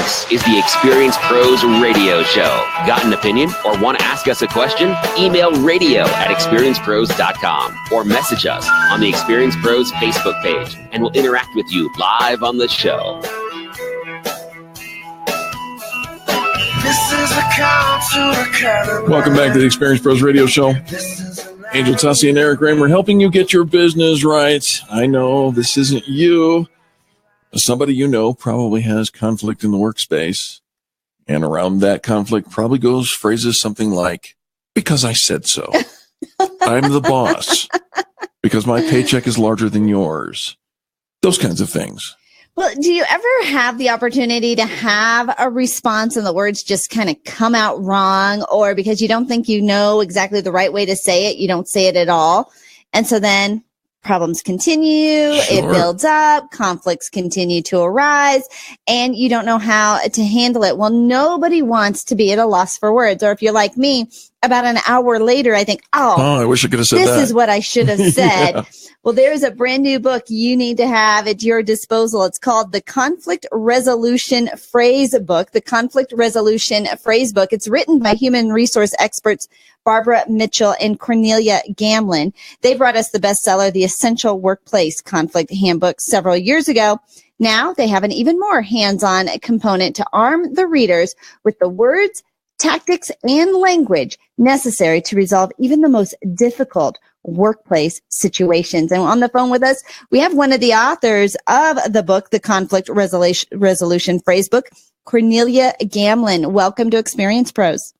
This is the Experience Pros Radio Show. Got an opinion or want to ask us a question? Email radio@experiencepros.com or message us on the Experience Pros Facebook page, and we'll interact with you live on the show. Welcome back to the Experience Pros Radio Show. Angel Tussie and Eric Raymer helping you get your business right. I know this isn't you. Somebody you know probably has conflict in the workspace. And around that conflict probably goes phrases something like, because I said so. I'm the boss. Because my paycheck is larger than yours. Those kinds of things. Well, do you ever have the opportunity to have a response and the words just kind of come out wrong, or because you don't think you know exactly the right way to say it, you don't say it at all? And so then problems continue, Sure. It builds up, conflicts continue to arise, and you don't know how to handle it. Well, nobody wants to be at a loss for words. Or if you're like me, about an hour later, I think, I wish I could have said that. This is what I should have said. Yeah. Well, there's a brand new book you need to have at your disposal. It's called The Conflict Resolution Phrase Book, The Conflict Resolution Phrase Book. It's written by human resource experts Barbara Mitchell and Cornelia Gamlem. They brought us the bestseller, The Essential Workplace Conflict Handbook, several years ago. Now they have an even more hands-on component to arm the readers with the words, tactics, and language necessary to resolve even the most difficult workplace situations. And on the phone with us, we have one of the authors of the book, The Conflict Resolution Phrase Book, Cornelia Gamlem. Welcome to Experience Pros.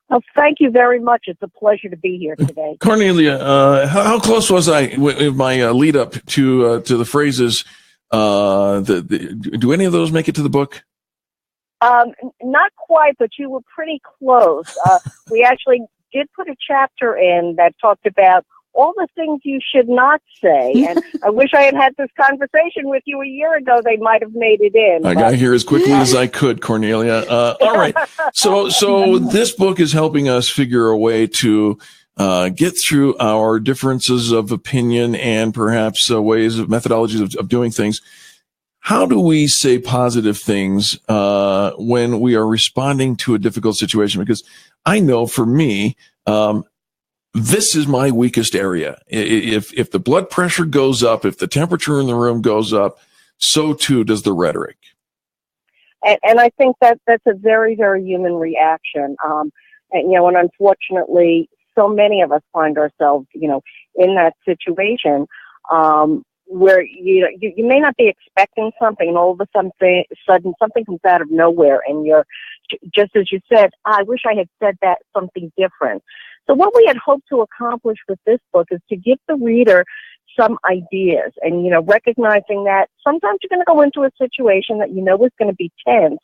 Well, thank you very much. It's a pleasure to be here today. Cornelia, how close was I with my lead up to the phrases? Do any of those make it to the book? Not quite, but you were pretty close. We actually did put a chapter in that talked about all the things you should not say. And I wish I had had this conversation with you a year ago. They might have made it in. I got here as quickly as I could, Cornelia. All right. So this book is helping us figure a way to get through our differences of opinion and perhaps ways of methodologies of doing things. How do we say positive things when we are responding to a difficult situation? Because I know for me, this is my weakest area. If the blood pressure goes up, if the temperature in the room goes up, so too does the rhetoric. And I think that's a very, very human reaction. And unfortunately, so many of us find ourselves, in that situation. Where you may not be expecting something, and all of a sudden something comes out of nowhere, and you're just as you said, I wish I had said that something different. So what we had hoped to accomplish with this book is to give the reader some ideas, and recognizing that sometimes you're going to go into a situation that is going to be tense,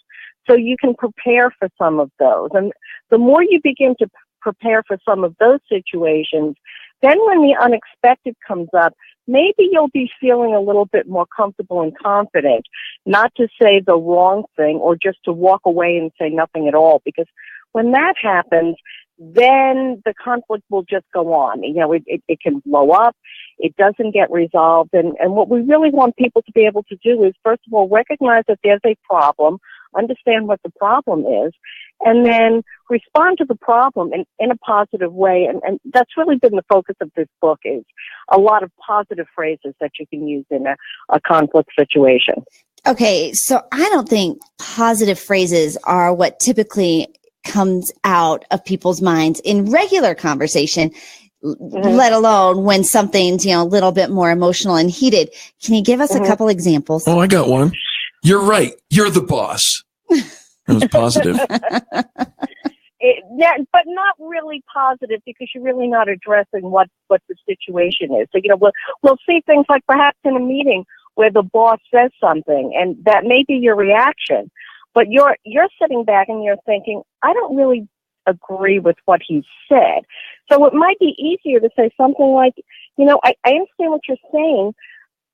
so you can prepare for some of those. And the more you begin to prepare for some of those situations, then when the unexpected comes up, maybe you'll be feeling a little bit more comfortable and confident not to say the wrong thing or just to walk away and say nothing at all. Because when that happens, then the conflict will just go on. It can blow up. It doesn't get resolved. And what we really want people to be able to do is, first of all, recognize that there's a problem, understand what the problem is, and then respond to the problem in a positive way. And that's really been the focus of this book, is a lot of positive phrases that you can use in a conflict situation. Okay, so I don't think positive phrases are what typically comes out of people's minds in regular conversation, let alone when something's, a little bit more emotional and heated. Can you give us a couple examples? Oh, I got one. You're right. You're the boss. It was positive. But not really positive, because you're really not addressing what the situation is. So, we'll see things like perhaps in a meeting where the boss says something, and that may be your reaction. But you're sitting back and you're thinking, I don't really agree with what he said. So it might be easier to say something like, I understand what you're saying,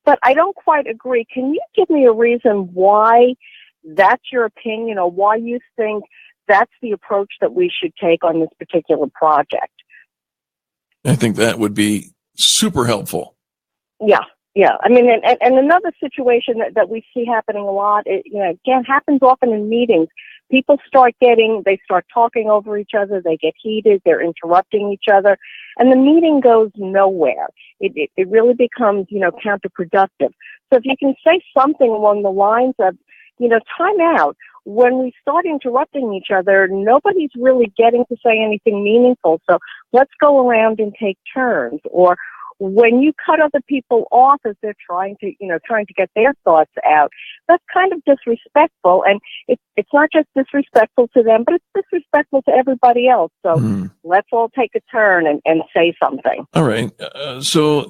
but I don't quite agree. Can you give me a reason why that's your opinion, or why you think that's the approach that we should take on this particular project? I think that would be super helpful. Yeah. Yeah, I mean, and another situation that we see happening a lot, again, happens often in meetings. People they start talking over each other, they get heated, they're interrupting each other, and the meeting goes nowhere. It really becomes, counterproductive. So if you can say something along the lines of, time out. When we start interrupting each other, nobody's really getting to say anything meaningful. So let's go around and take turns. Or when you cut other people off as they're trying to get their thoughts out, that's kind of disrespectful. And it's not just disrespectful to them, but it's disrespectful to everybody else. So let's all take a turn and say something. All right. So,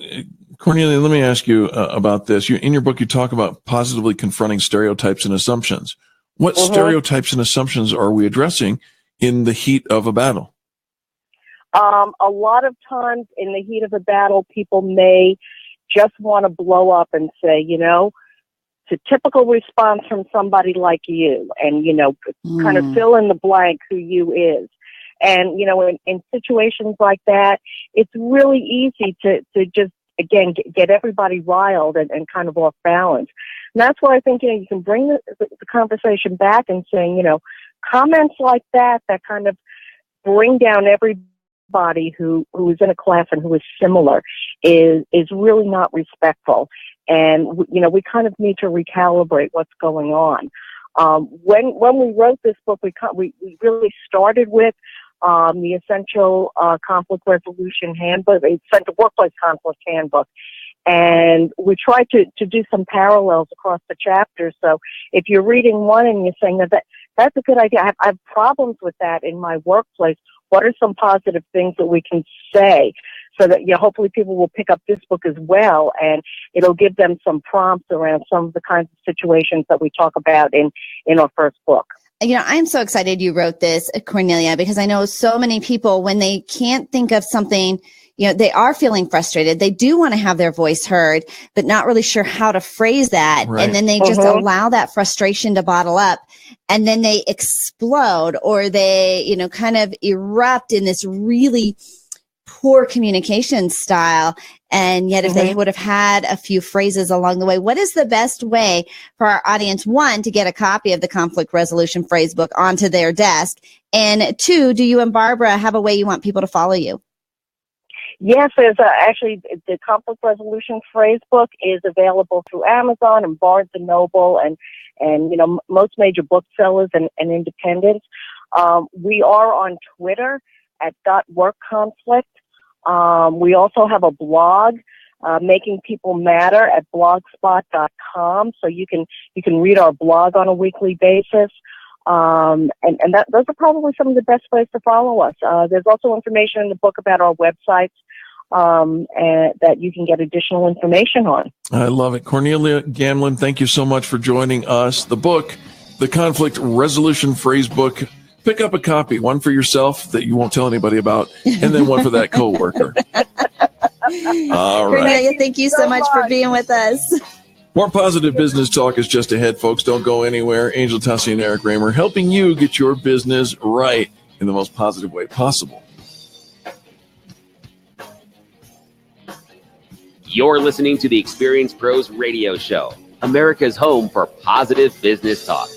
Cornelia, let me ask you about this. In your book, you talk about positively confronting stereotypes and assumptions. What stereotypes and assumptions are we addressing in the heat of a battle? A lot of times in the heat of a battle, people may just want to blow up and say, it's a typical response from somebody like you, and, kind of fill in the blank who you is. And, in situations like that, it's really easy to just, again, get everybody riled and kind of off balance. And that's why I think, you can bring the conversation back and saying, comments like that kind of bring down everybody who is in a class and who is similar is really not respectful. And, we kind of need to recalibrate what's going on. When we wrote this book, we really started with the Essential Conflict Resolution Handbook, the Essential Workplace Conflict Handbook. And we tried to do some parallels across the chapters. So if you're reading one and you're saying that's a good idea, I have problems with that in my workplace, what are some positive things that we can say so that hopefully people will pick up this book as well, and it'll give them some prompts around some of the kinds of situations that we talk about in our first book. I'm so excited you wrote this, Cornelia, because I know so many people, when they can't think of something, they are feeling frustrated. They do want to have their voice heard, but not really sure how to phrase that. Right. And then they just allow that frustration to bottle up, and then they explode, or they, kind of erupt in this really poor communication style. And yet if they would have had a few phrases along the way, what is the best way for our audience, one, to get a copy of the Conflict Resolution Phrase Book onto their desk? And two, do you and Barbara have a way you want people to follow you? Yes, there's actually the Conflict Resolution Phrase Book is available through Amazon and Barnes and Noble and most major booksellers and independents. We are on Twitter at @WorkConflict. We also have a blog, Making People Matter, at blogspot.com. So you can read our blog on a weekly basis. And those are probably some of the best ways to follow us. There's also information in the book about our websites and that you can get additional information on. I love it. Cornelia Gamlem, thank you so much for joining us. The book, The Conflict Resolution Phrase Book. Pick up a copy, one for yourself that you won't tell anybody about, and then one for that coworker. All right. Cornelia, thank you so much for being with us. More positive business talk is just ahead, folks. Don't go anywhere. Angel Tassi and Eric Raymer helping you get your business right in the most positive way possible. You're listening to the Experience Pros Radio Show, America's home for positive business talk.